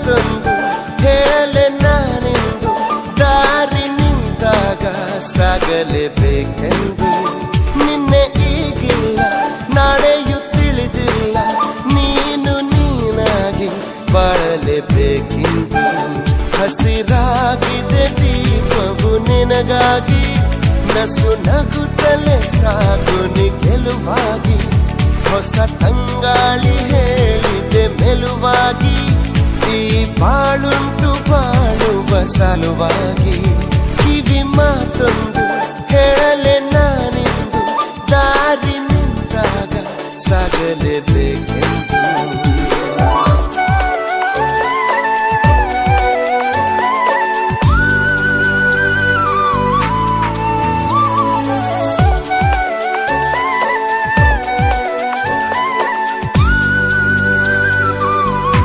ಮಾತೊಂದು ಹೇಳಲೆ ನಾನೆಂದು ದಾರಿ ನಿಂತಾಗ ಸಾಗಲೇಬೇಕೆಂದು ನಿನ್ನೆ ಈಗಿಲ್ಲ ನಾಳೆಯೂ ತಿಳಿದಿಲ್ಲ ನೀನು ನೀನಾಗಿ ಬಾಳಲೇಬೇಕೆಂದು ಹಸಿರಾಗಿದೆ ದೀಪವು ನಿನಗಾಗಿ ನಸು ನಗುತ್ತಲೇ ಸಾಗು ನಿ ಗೆಲುವಾಗಿ ಹೊಸ ತಂಗಾಳಿ ಹೇಳಿದೆ ಮೆಲುವಾಗಿ ಈ ಬಾಳುಂಟು ಬಾಳುವ ಸಲುವಾಗಿ ಕಿವಿ ಮಾತೊಂದು ಹೇಳಲೆ ನಾನೆಂದು ದಾರಿ ನಿಂತಾಗ ಸಾಗಲೇಬೇಕು